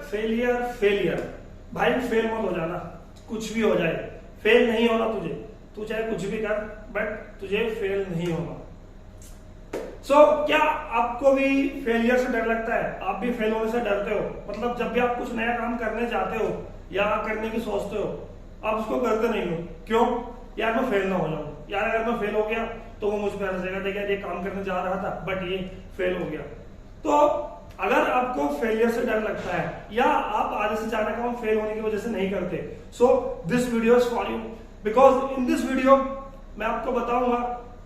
Failure failure, भाई fail मत हो जाना, कुछ भी हो जाए फेल नहीं होना तुझे, तू चाहे कुछ भी कर बट तुझे फेल नहीं होना। क्या आपको भी फेलियर से डर लगता है? आप भी फेल होने से डरते हो? मतलब जब भी आप कुछ नया काम करने जाते हो या करने की सोचते हो, आप उसको करते नहीं हो, क्यों? यार मैं फेल ना हो जाऊं, यार अगर मैं फेल हो गया तो वो मुझ पर हंसेगा, देखिए ये काम करने जा रहा था बट ये फेल हो गया। तो अगर आपको फेलियर से डर लगता है या आप आधे से ज्यादा काम फेल होने की वजह से नहीं करते, so this video is for you, because in this video मैं आपको बताऊंगा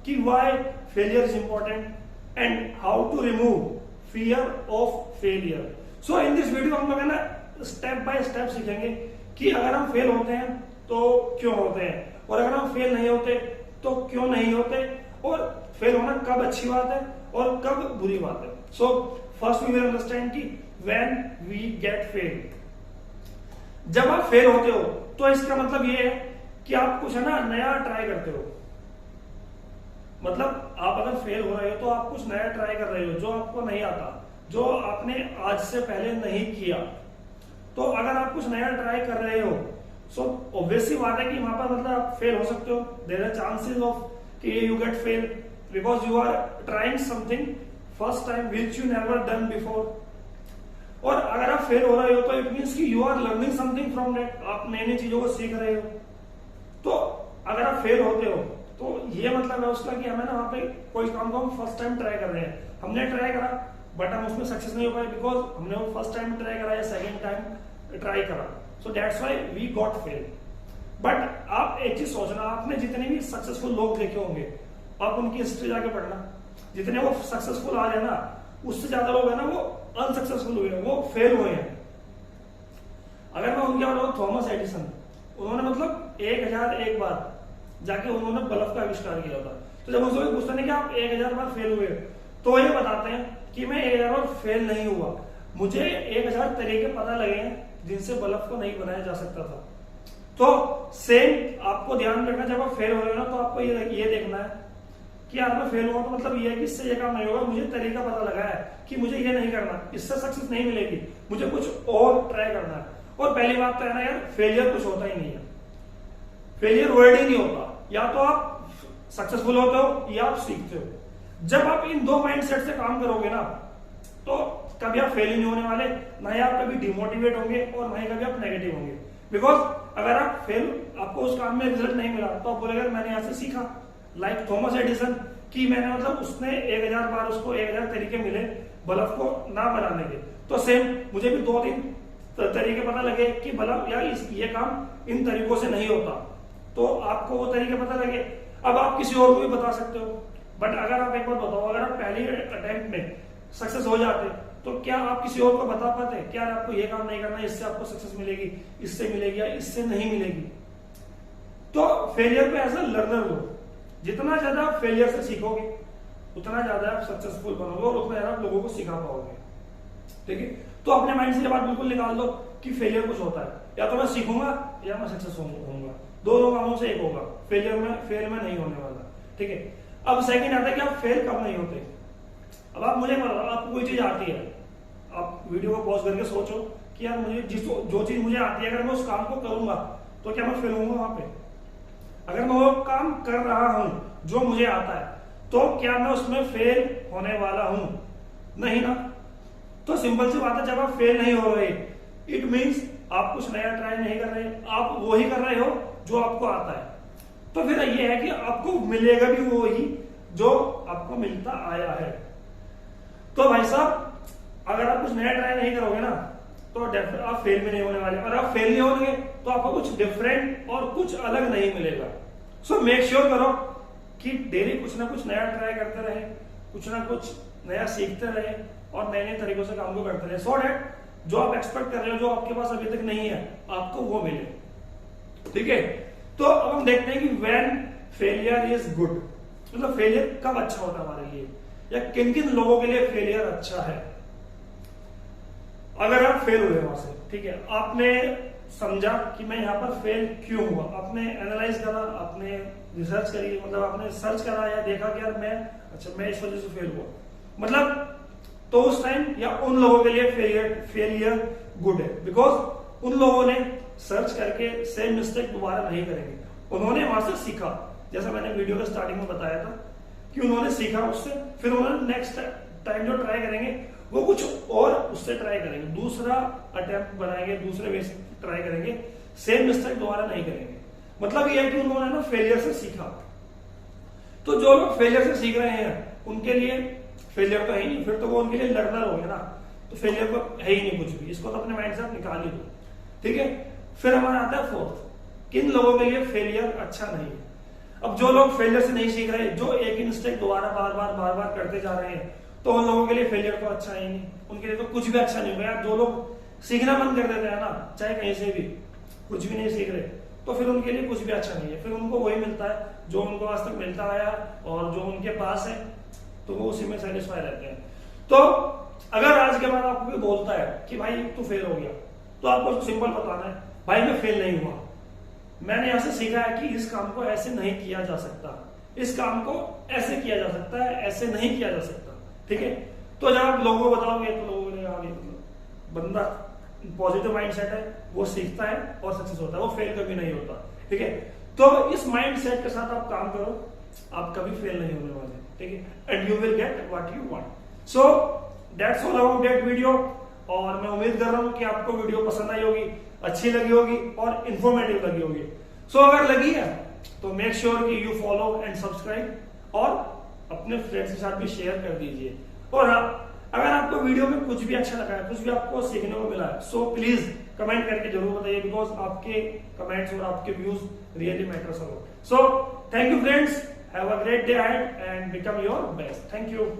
कि why failure is important and how to remove fear of failure. So in this video हम लोग है ना स्टेप बाय स्टेप सीखेंगे कि अगर हम फेल होते हैं तो क्यों होते हैं, और अगर हम फेल नहीं होते तो क्यों नहीं होते, और फेल होना कब अच्छी बात है और कब बुरी बात है। So first we will understand कि व्हेन वी गेट फेल। जब आप फेल होते हो तो इसका मतलब ये है कि आप कुछ है ना नया ट्राई करते हो। मतलब आप अगर फेल हो रहे हो तो आप कुछ नया ट्राई कर रहे हो जो आपको नहीं आता, जो आपने आज से पहले नहीं किया। तो अगर आप कुछ नया ट्राई कर रहे हो सो ऑब्वियसली बात है कि वहां पर मतलब आप फेल हो सकते हो, देयर आर चांसेस ऑफ कि you get fail because you are trying something first time which you never done before. और अगर आप फेल हो रहे हो तो इट मीन्स कि you are learning something from that, आप नई नई चीजों को सीख रहे हो। तो अगर आप फेल होते हो तो ये मतलब है उसका कि हमें ना वहां पे कोई काम को हम फर्स्ट टाइम ट्राई कर रहे हैं, हमने ट्राई करा बट हम उसमें सक्सेस नहीं हो पाए बिकॉज हमने वो फर्स्ट टाइम ट्राई करा या सेकेंड टाइम ट्राई करा, so that's why we got fail. But आप एक चीज सोचना, आपने जितने भी सक्सेसफुल लोग देखे होंगे आप उनकी हिस्ट्री जाके पढ़ना, जितने वो सक्सेसफुल आ रहे हैं ना उससे ज्यादा लोग है ना वो अनसक्सेसफुल हुए हैं, वो फेल हुए हैं। अगर मैं उनके बताऊं थॉमस एडिसन, उन्होंने मतलब 1001 बार जाके उन्होंने बल्ब का आविष्कार किया था। तो जब उनसे पूछते हैं कि आप 1000 बार फेल हुए तो ये बताते हैं कि मैं 1000 बार फेल नहीं हुआ, मुझे 1000 तरीके पता लगे हैं जिनसे बल्ब को नहीं बनाया जा सकता था। तो सेम आपको ध्यान रखना, जब आप फेल हो रहे हो ना तो आपको ये देखना है कि यार मैं फेल हुआ तो मतलब ये है कि इससे ये काम नहीं होगा, मुझे तरीका पता लगा है कि मुझे ये नहीं करना, इससे सक्सेस नहीं मिलेगी, मुझे कुछ और ट्राई करना है। और पहली बात तो है ना यार, फेलियर कुछ होता ही नहीं है, फेलियर वर्ड ही नहीं होता, या तो आप सक्सेसफुल होते हो या आप सीखते हो। जब आप इन दो माइंडसेट से काम करोगे ना तो कभी आप फेल ही नहीं होने वाले, ना ही आप कभी डिमोटिवेट होंगे और ना ही कभी आप नेगेटिव होंगे। बिकॉज अगर आप फेल, आपको उस काम में रिजल्ट नहीं मिला तो आप बोलेगा मैंने यहाँ से सीखा, लाइक थॉमस एडिसन कि मैंने मतलब उसने 1000 बार उसको 1000 तरीके मिले बल्ब को ना बनाने के, तो सेम मुझे भी 2-3 तरीके पता लगे कि बल्ब यार ये काम इन तरीकों से नहीं होता, तो आपको वो तरीके पता लगे, अब आप किसी और को भी बता सकते हो। बट अगर आप एक बार बताओ, अगर आप पहली अटेम्प्ट में सक्सेस हो जाते तो क्या आप किसी और को बता पाते क्या आपको ये काम नहीं करना, इससे आपको सक्सेस मिलेगी, इससे मिलेगी या इससे नहीं मिलेगी। तो फेलियर पे एज अ लर्नर लो, जितना ज्यादा आप फेलियर से सीखोगे उतना ज्यादा आप सक्सेसफुल बनोगे और उतना ज्यादा आप लोगों को सिखा पाओगे। ठीक है, तो अपने माइंड से ये बात बिल्कुल निकाल दो कि फेलियर कुछ होता है, या तो मैं सीखूंगा या मैं सक्सेस होऊंगा, दोनों कामों से एक होगा, फेल में नहीं होने वाला। ठीक है, अब सेकंड आता है कि आप फेल कब नहीं होते। अब आप मुझे बताओ, आपको कोई चीज आती है, आप वीडियो को पॉज करके सोचो कि यार मुझे जो चीज मुझे आती है अगर मैं उस काम को करूंगा तो क्या मैं फेल होऊंगा वहां पे? अगर मैं वो काम कर रहा हूं जो मुझे आता है तो क्या मैं उसमें फेल होने वाला हूं? नहीं ना। तो सिंपल सी बात है, जब आप फेल नहीं हो रहे इट मीन्स आप कुछ नया ट्राई नहीं कर रहे, आप वो ही कर रहे हो जो आपको आता है। तो फिर ये है कि आपको मिलेगा भी वो ही जो आपको मिलता आया है। तो भाई साहब अगर आप कुछ नया ट्राई नहीं करोगे ना तो आप फेल भी नहीं होने वाले, और आप फेल नहीं होंगे तो आपको कुछ डिफरेंट और कुछ अलग नहीं मिलेगा। सो मेक श्योर करो कि डेली कुछ ना कुछ नया ट्राई करते रहे, कुछ ना कुछ नया सीखते रहे और नए नए तरीकों से काम को करते रहे, सो डेट जो आप एक्सपेक्ट कर रहे हो, जो आपके पास अभी तक नहीं है, आपको वो मिले। ठीक है, तो अब हम देखते हैं कि व्हेन फेलियर इज गुड, मतलब फेलियर कब अच्छा होता है हमारे लिए, या किन किन लोगों के लिए फेलियर अच्छा है। अगर आप फेल हुए वहां से, ठीक है, आपने समझा कि मैं यहाँ पर फेल क्यों हुआ, आपने एनालाइज करा, आपने रिसर्च करी, मतलब आपने सर्च करा या देखा कि यार मैं इस वजह से फेल हुआ। मतलब तो उस टाइम या उन लोगों के लिए फेलियर गुड है, बिकॉज उन लोगों ने सर्च करके सेम मिस्टेक दोबारा नहीं करेंगे, उन्होंने वहां से सीखा। जैसा मैंने वीडियो के स्टार्टिंग में बताया था कि उन्होंने सीखा उससे, फिर उन्होंने नेक्स्ट टाइम जो ट्राई करेंगे वो कुछ और उससे ट्राई करेंगे, दूसरा अटेम्प्ट बनाएंगे, दूसरे वे से ट्राई करेंगे, सेम मिस्टेक दोबारा नहीं करेंगे। मतलब ये है कि उन्होंने ना फेलियर से सीखा। तो जो लोग फेलियर से सीख रहे हैं उनके लिए फेलियर तो है ही नहीं, फिर तो वो उनके लिए लर्नर हो गया ना, तो फेलियर तो है ही नहीं कुछ भी, इसको तो अपने माइंड से आप निकाल ही दो, ठीक है। फिर हमारा आता है फोर्थ, किन लोगों के लिए फेलियर अच्छा नहीं है। अब जो लोग फेलियर से नहीं सीख रहे, जो एक ही मिस्टेक दोबारा बार बार करते जा रहे हैं, तो उन लोगों के लिए फेलियर तो अच्छा है ही नहीं, उनके लिए तो कुछ भी अच्छा नहीं होगा। जो लोग सीखना बंद कर देते हैं ना, चाहे कहीं से भी कुछ भी नहीं सीख रहे, तो फिर उनके लिए कुछ भी अच्छा नहीं है, फिर उनको वही मिलता है जो उनको आज तक मिलता आया और जो उनके पास है, तो वो उसी में सेटिस्फाई रहते हैं। तो अगर आज के बाद आपको कोई बोलता है कि भाई तू फेल हो गया, तो आपको सिंपल बताना है, भाई मैं फेल नहीं हुआ, मैंने यहां से सीखा है कि इस काम को ऐसे नहीं किया जा सकता, इस काम को ऐसे किया जा सकता है, ऐसे नहीं किया जा सकता, ठीक है। तो जब आप लोगों को बताओगे तो लोगों ने कहा मतलब बंदा पॉजिटिव माइंडसेट है, वो सीखता है और सक्सेस होता है, वो फेल कभी नहीं होता, ठीक है। तो इस माइंडसेट के साथ आप काम करो, आप कभी फेल नहीं होने वाले, ठीक है, and you will get what you want. So that's all about that video, और मैं उम्मीद कर रहा हूं कि आपको वीडियो पसंद आई होगी, अच्छी लगी होगी और इंफॉर्मेटिव लगी होगी। सो अगर लगी है तो मेक श्योर कि यू फॉलो एंड सब्सक्राइब, और अपने फ्रेंड्स के साथ भी शेयर कर दीजिए। और हाँ, अगर आपको वीडियो में कुछ भी अच्छा लगा है, कुछ भी आपको सीखने को मिला है, सो प्लीज कमेंट करके जरूर बताइए, बिकॉज आपके कमेंट्स और आपके views really matters a lot. So thank you friends, have a great day ahead and become your best. Thank you.